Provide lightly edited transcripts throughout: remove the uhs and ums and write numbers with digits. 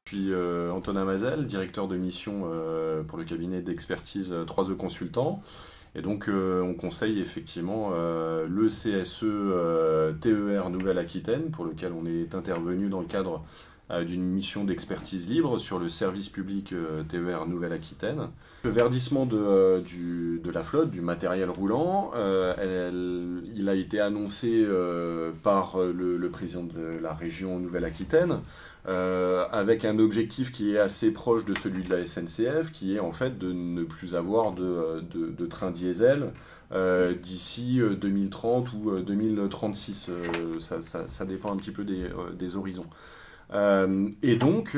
Je suis Antonin Mazel, directeur de mission pour le cabinet d'expertise 3E Consultants. Et donc, on conseille effectivement le CSE TER Nouvelle-Aquitaine, pour lequel on est intervenu dans le cadre d'une mission d'expertise libre sur le service public TER Nouvelle-Aquitaine. Le verdissement de la flotte, du matériel roulant, il a été annoncé par le président de la région Nouvelle-Aquitaine, avec un objectif qui est assez proche de celui de la SNCF, qui est en fait de ne plus avoir de trains diesel d'ici 2030 ou 2036. Ça dépend un petit peu des horizons. Et donc,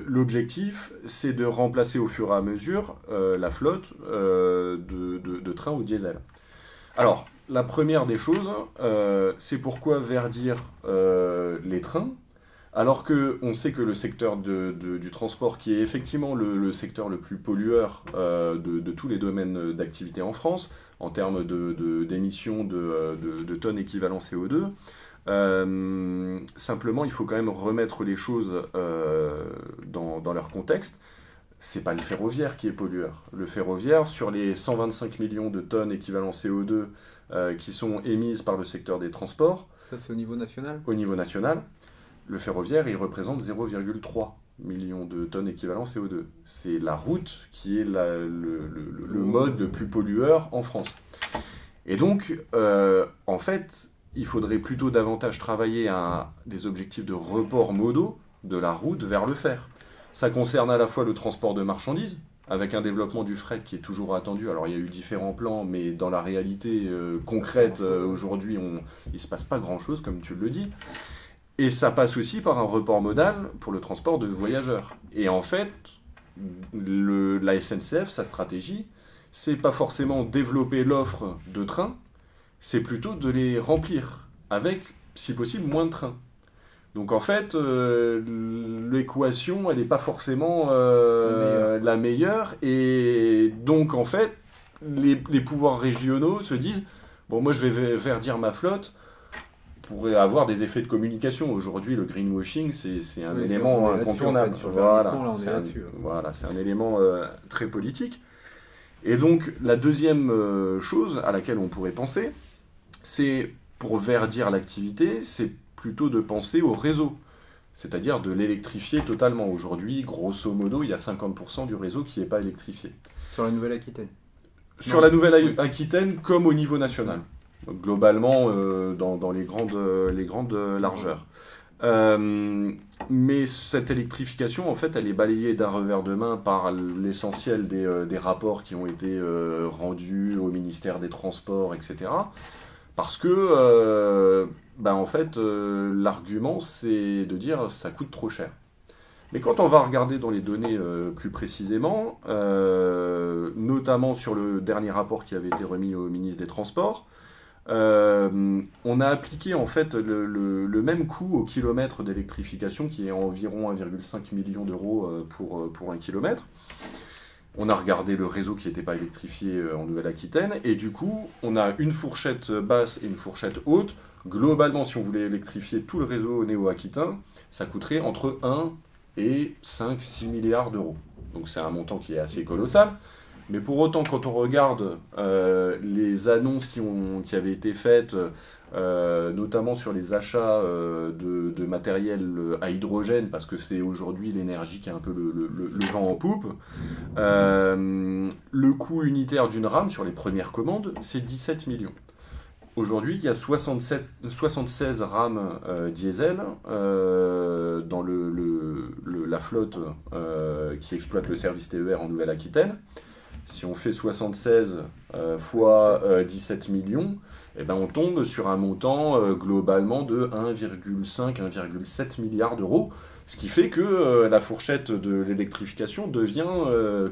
l'objectif, c'est de remplacer au fur et à mesure la flotte de trains au diesel. Alors, la première des choses, c'est pourquoi verdir les trains, alors qu'on sait que le secteur du transport, qui est effectivement le secteur le plus pollueur de tous les domaines d'activité en France, en termes d'émissions de tonnes équivalent CO2, simplement, il faut quand même remettre les choses dans leur contexte. C'est pas le ferroviaire qui est pollueur. Le ferroviaire, sur les 125 millions de tonnes équivalent CO2 qui sont émises par le secteur des transports, ça c'est au niveau national? Au niveau national, le ferroviaire, il représente 0,3 millions de tonnes équivalent CO2. C'est la route qui est le mode le plus pollueur en France. Et donc, en fait, il faudrait plutôt davantage travailler à des objectifs de report modaux de la route vers le fer. Ça concerne à la fois le transport de marchandises, avec un développement du fret qui est toujours attendu. Alors il y a eu différents plans, mais dans la réalité concrète, aujourd'hui, il ne se passe pas grand-chose, comme tu le dis. Et ça passe aussi par un report modal pour le transport de voyageurs. Et en fait, la SNCF, sa stratégie, c'est pas forcément développer l'offre de trains, c'est plutôt de les remplir avec, si possible, moins de trains. Donc en fait, l'équation, elle n'est pas forcément la meilleure. Et donc en fait, les pouvoirs régionaux se disent, bon, moi je vais verdir ma flotte, pourrait avoir des effets de communication. Aujourd'hui, le greenwashing, c'est un élément incontournable. En fait, voilà, c'est un élément très politique. Et donc, la deuxième chose à laquelle on pourrait penser, c'est, pour verdir l'activité, c'est plutôt de penser au réseau, c'est-à-dire de l'électrifier totalement. Aujourd'hui, grosso modo, il y a 50% du réseau qui n'est pas électrifié. Sur la Nouvelle-Aquitaine? Sur la Nouvelle-Aquitaine, comme au niveau national. Globalement, dans les grandes largeurs. Mais cette électrification, en fait, elle est balayée d'un revers de main par l'essentiel des rapports qui ont été rendus au ministère des Transports, etc. Parce que, en fait, l'argument, c'est de dire ça coûte trop cher. Mais quand on va regarder dans les données plus précisément, notamment sur le dernier rapport qui avait été remis au ministre des Transports, on a appliqué en fait le même coût au kilomètre d'électrification, qui est environ 1,5 million d'euros pour un kilomètre. On a regardé le réseau qui n'était pas électrifié en Nouvelle-Aquitaine, et du coup, on a une fourchette basse et une fourchette haute. Globalement, si on voulait électrifier tout le réseau néo-aquitain, ça coûterait entre 1 et 5-6 milliards d'euros. Donc c'est un montant qui est assez colossal. Mais pour autant, quand on regarde les annonces qui avaient été faites, notamment sur les achats de matériel à hydrogène, parce que c'est aujourd'hui l'énergie qui a un peu le vent en poupe, le coût unitaire d'une rame sur les premières commandes, c'est 17 millions. Aujourd'hui, il y a 76 rames diesel dans la flotte qui exploite le service TER en Nouvelle-Aquitaine. Si on fait 76 fois 17 millions, eh ben on tombe sur un montant globalement de 1,5-1,7 milliards d'euros, ce qui fait que la fourchette de l'électrification devient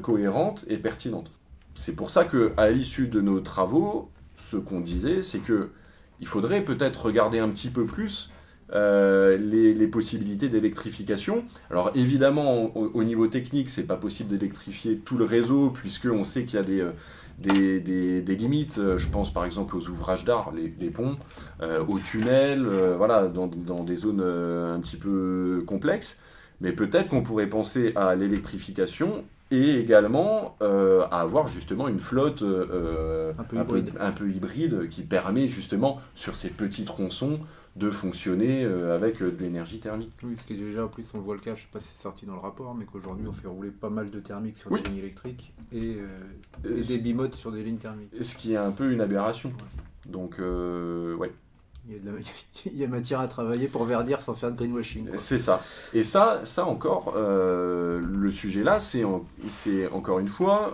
cohérente et pertinente. C'est pour ça qu'à l'issue de nos travaux, ce qu'on disait, c'est qu'il faudrait peut-être regarder un petit peu plus les possibilités d'électrification. Alors évidemment, au niveau technique, c'est pas possible d'électrifier tout le réseau, puisqu'on sait qu'il y a des limites. Je pense par exemple aux ouvrages d'art, les ponts, aux tunnels, voilà, dans des zones un petit peu complexes. Mais peut-être qu'on pourrait penser à l'électrification et également à avoir justement une flotte un peu hybride qui permet justement sur ces petits tronçons de fonctionner avec de l'énergie thermique. Oui, ce qui est déjà, en plus, on le voit le cas, je ne sais pas si c'est sorti dans le rapport, mais qu'aujourd'hui, on fait rouler pas mal de thermiques sur Oui. des lignes électriques et des bimodes sur des lignes thermiques. Ce qui est un peu une aberration. Ouais. Donc, ouais. Il y a matière à travailler pour verdir sans faire de greenwashing. C'est ça. Et ça encore, le sujet là, c'est encore une fois,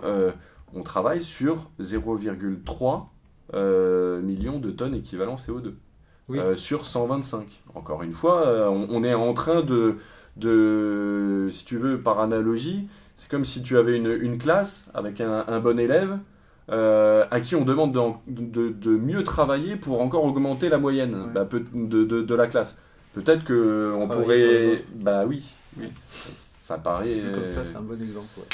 on travaille sur 0,3 millions de tonnes équivalent CO2. Oui. Sur 125. Encore une fois, on est en train de, si tu veux, par analogie, c'est comme si tu avais une classe avec un bon élève à qui on demande de mieux travailler pour encore augmenter la moyenne de la classe. Peut-être qu'on pourrait... Bah oui, ça paraît... Comme ça, c'est un bon exemple. Ouais.